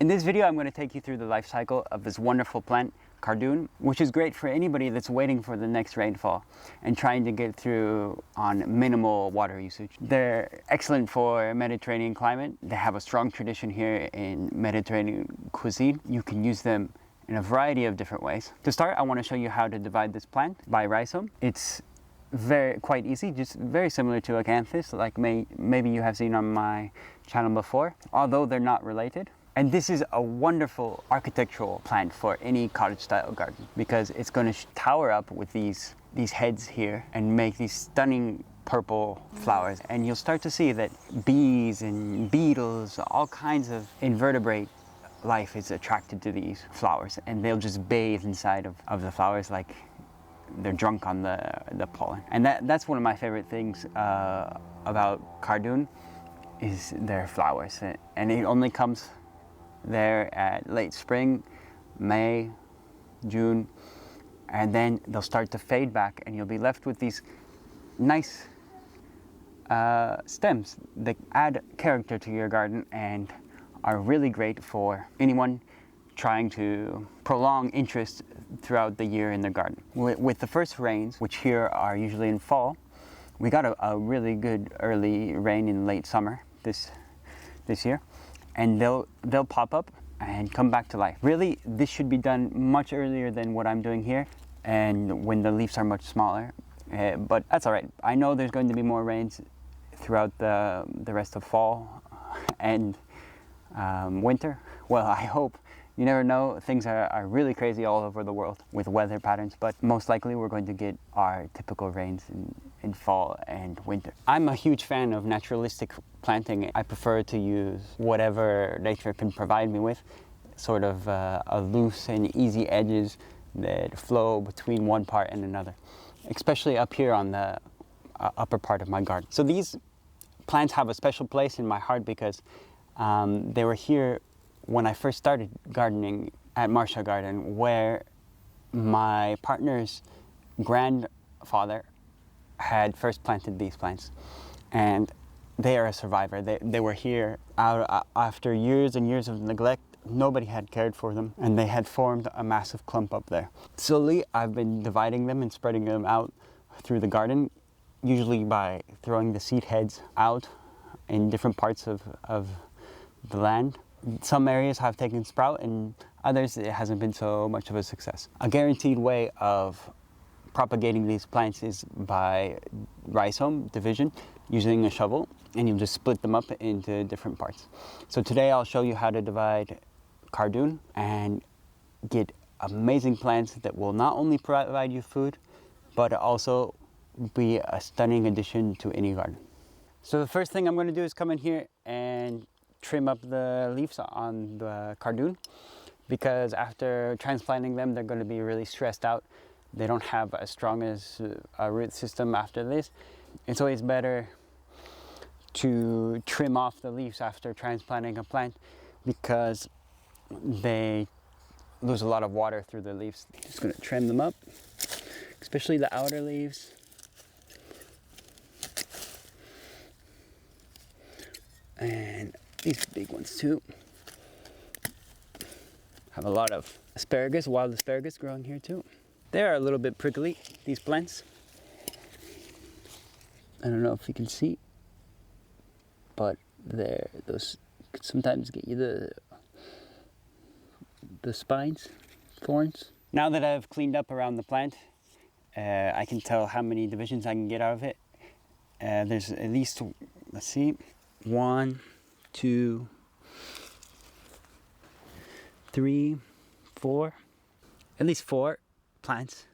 In this video, I'm going to take you through the life cycle of this wonderful plant, Cardoon, which is great for anybody that's waiting for the next rainfall and trying to get through on minimal water usage. They're excellent for Mediterranean climate. They have a strong tradition here in Mediterranean cuisine. You can use them in a variety of different ways. To start, I want to show you how to divide this plant by rhizome. It's quite easy, just very similar to acanthus, like maybe you have seen on my channel before, although they're not related. And this is a wonderful architectural plant for any cottage-style garden because it's going to tower up with these heads here and make these stunning purple flowers. And you'll start to see that bees and beetles, all kinds of invertebrate life is attracted to these flowers, and they'll just bathe inside of the flowers like they're drunk on the pollen. And that's one of my favorite things about Cardoon is their flowers. And it only comes there at late spring, May, June, and then they'll start to fade back and you'll be left with these nice stems that add character to your garden and are really great for anyone trying to prolong interest throughout the year in their garden. With the first rains, which here are usually in fall, we got a really good early rain in late summer this year. And they'll pop up and come back to life. Really, this should be done much earlier than what I'm doing here and when the leaves are much smaller, but that's all right. I know there's going to be more rains throughout the rest of fall and winter. Well, I hope. You never know, things are really crazy all over the world with weather patterns, but most likely we're going to get our typical rains in fall and winter. I'm a huge fan of naturalistic planting. I prefer to use whatever nature can provide me with, sort of a loose and easy edges that flow between one part and another, especially up here on the upper part of my garden. So these plants have a special place in my heart because they were here when I first started gardening at Marsha Garden, where my partner's grandfather had first planted these plants, and they are a survivor. They were here after years and years of neglect. Nobody had cared for them, and they had formed a massive clump up there. Slowly, I've been dividing them and spreading them out through the garden, usually by throwing the seed heads out in different parts of the land. Some areas have taken sprout and others it hasn't been so much of a success. A guaranteed way of propagating these plants is by rhizome division using a shovel, and you just split them up into different parts. So today I'll show you how to divide Cardoon and get amazing plants that will not only provide you food but also be a stunning addition to any garden. So the first thing I'm going to do is come in here and trim up the leaves on the Cardoon, because after transplanting them they're going to be really stressed out. They don't have as strong as a root system after this. It's always better to trim off the leaves after transplanting a plant because they lose a lot of water through the leaves. Just going to trim them up, especially the outer leaves. And these big ones too. Have a lot of asparagus, wild asparagus growing here too. They are a little bit prickly, these plants. I don't know if you can see, but those could sometimes get you the spines, thorns. Now that I've cleaned up around the plant, I can tell how many divisions I can get out of it. There's at least, let's see, 1, 2, 3, 4, at least 4 plants,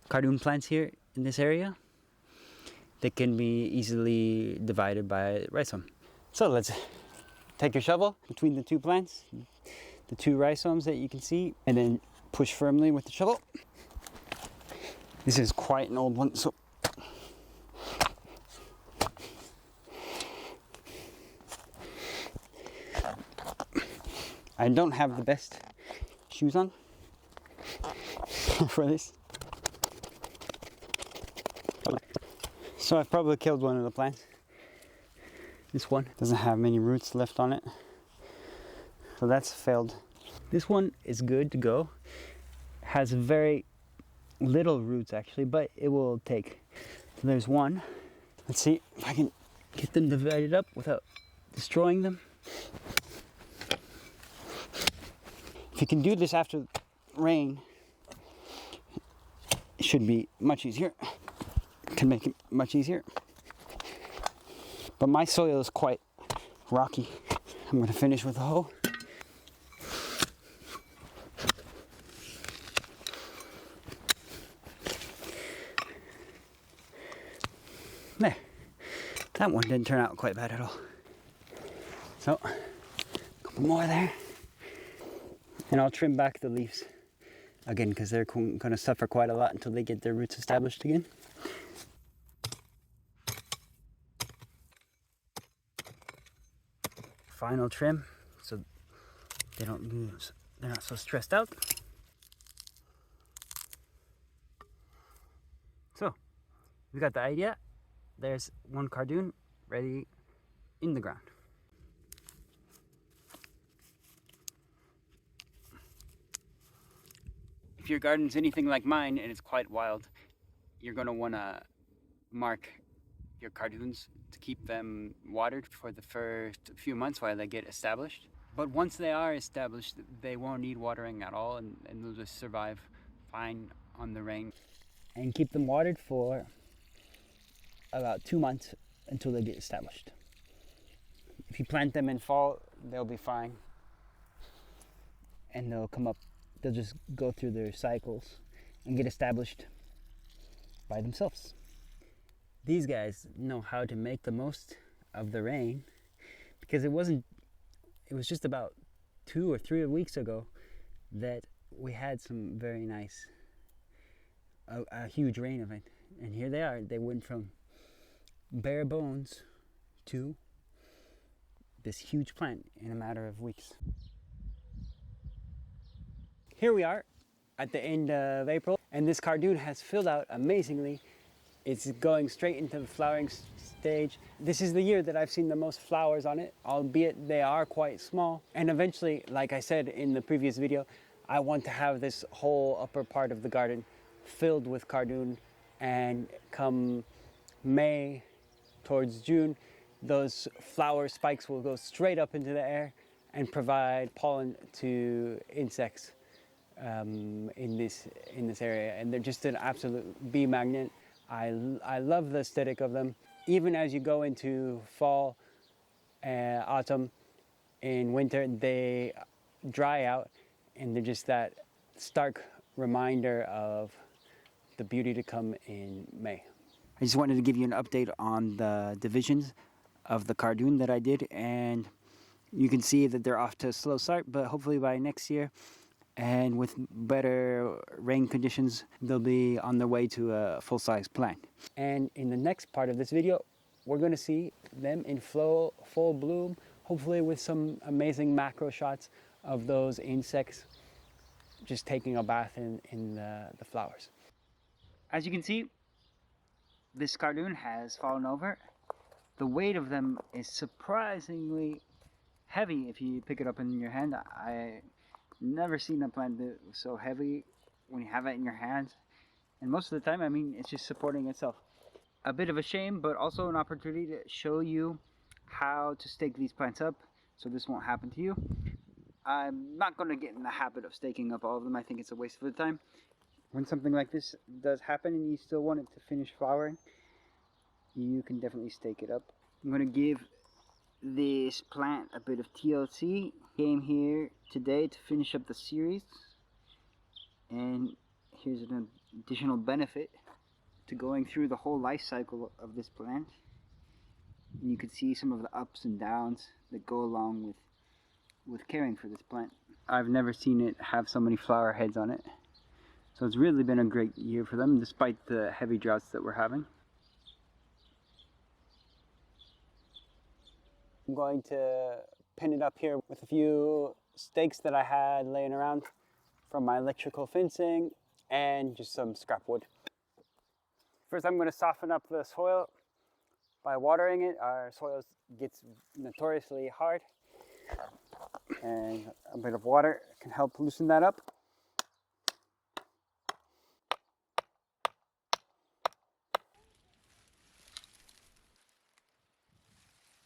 Cardoon plants here in this area that can be easily divided by rhizome. So let's take your shovel between the two plants, the two rhizomes that you can see, and then push firmly with the shovel. This is quite an old one, so I don't have the best shoes on for this. So I've probably killed one of the plants. This one doesn't have many roots left on it. So that's failed. This one is good to go. Has very little roots actually, but it will take. So there's one. Let's see if I can get them divided up without destroying them. If you can do this after rain, it should be much easier. Can make it much easier. But my soil is quite rocky. I'm going to finish with a hoe. There. That one didn't turn out quite bad at all. So, a couple more there. And I'll trim back the leaves again because they're going to suffer quite a lot until they get their roots established again. Final trim so they don't lose, they're not so stressed out. So, we got the idea. There's one cardoon ready in the ground. If your garden's anything like mine and it's quite wild, you're going to want to mark your cardoons to keep them watered for the first few months while they get established. But once they are established, they won't need watering at all, and they'll just survive fine on the rain. And keep them watered for about 2 months until they get established. If you plant them in fall, they'll be fine. And they'll come up, they'll just go through their cycles and get established by themselves. These guys know how to make the most of the rain because it was just about 2 or 3 weeks ago that we had some very nice, a huge rain event. And here they are. They went from bare bones to this huge plant in a matter of weeks. Here we are at the end of April, and this cardoon has filled out amazingly. It's going straight into the flowering stage. This is the year that I've seen the most flowers on it, albeit they are quite small. And eventually, like I said in the previous video, I want to have this whole upper part of the garden filled with cardoon, and come May towards June, those flower spikes will go straight up into the air and provide pollen to insects in this area, and they're just an absolute bee magnet. I love the aesthetic of them. Even as you go into fall, autumn, and winter, they dry out, and they're just that stark reminder of the beauty to come in May. I just wanted to give you an update on the divisions of the cardoon that I did, and you can see that they're off to a slow start, but hopefully by next year, and with better rain conditions, they'll be on their way to a full-size plant. And in the next part of this video, we're going to see them in full bloom, hopefully with some amazing macro shots of those insects just taking a bath in the flowers. As you can see, this cardoon has fallen over. The weight of them is surprisingly heavy if you pick it up in your hand. I never seen a plant that was so heavy when you have it in your hands, and most of the time, I mean, it's just supporting itself. A bit of a shame, but also an opportunity to show you how to stake these plants up so this won't happen to you. I'm not going to get in the habit of staking up all of them. I think it's a waste of the time. When something like this does happen and you still want it to finish flowering, you can definitely stake it up. I'm going to give this plant a bit of TLC. Came here today to finish up the series, and here's an additional benefit to going through the whole life cycle of this plant. And you can see some of the ups and downs that go along with caring for this plant. I've never seen it have so many flower heads on it, so it's really been a great year for them despite the heavy droughts that we're having. I'm going to pin it up here with a few stakes that I had laying around from my electrical fencing and just some scrap wood. First, I'm going to soften up the soil by watering it. Our soil gets notoriously hard. And a bit of water can help loosen that up.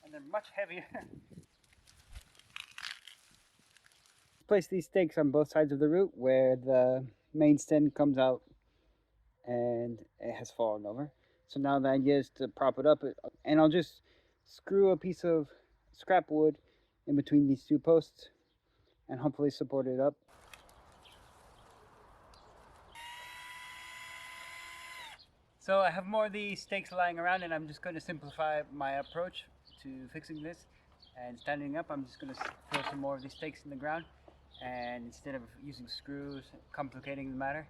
And they're much heavier. Place these stakes on both sides of the root where the main stem comes out and it has fallen over. So now the idea is to prop it up, and I'll just screw a piece of scrap wood in between these two posts and hopefully support it up. So I have more of these stakes lying around, and I'm just going to simplify my approach to fixing this. And standing up, I'm just going to throw some more of these stakes in the ground, and instead of using screws, complicating the matter.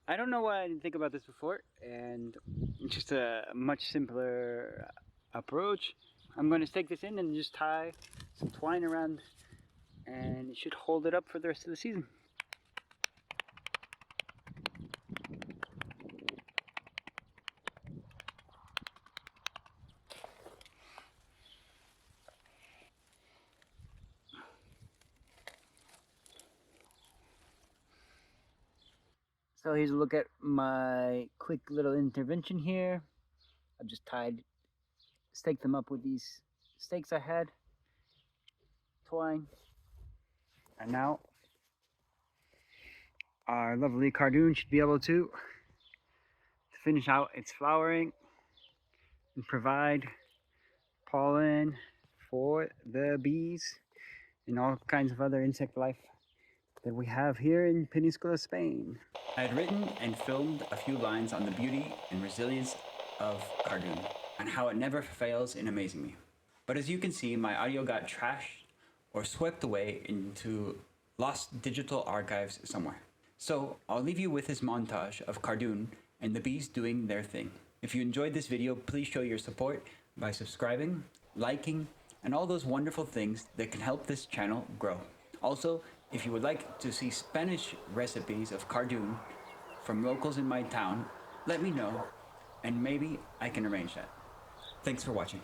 I don't know why I didn't think about this before, and it's just a much simpler approach. I'm going to stake this in and just tie some twine around, and it should hold it up for the rest of the season. So here's a look at my quick little intervention here. I've just staked them up with these stakes I had, twine, and now our lovely Cardoon should be able to finish out its flowering and provide pollen for the bees and all kinds of other insect life that we have here in Península, Spain. I had written and filmed a few lines on the beauty and resilience of Cardoon and how it never fails in amazing me. But as you can see, my audio got trashed or swept away into lost digital archives somewhere. So I'll leave you with this montage of Cardoon and the bees doing their thing. If you enjoyed this video, please show your support by subscribing, liking, and all those wonderful things that can help this channel grow. Also, if you would like to see Spanish recipes of Cardoon from locals in my town, let me know, and maybe I can arrange that. Thanks for watching.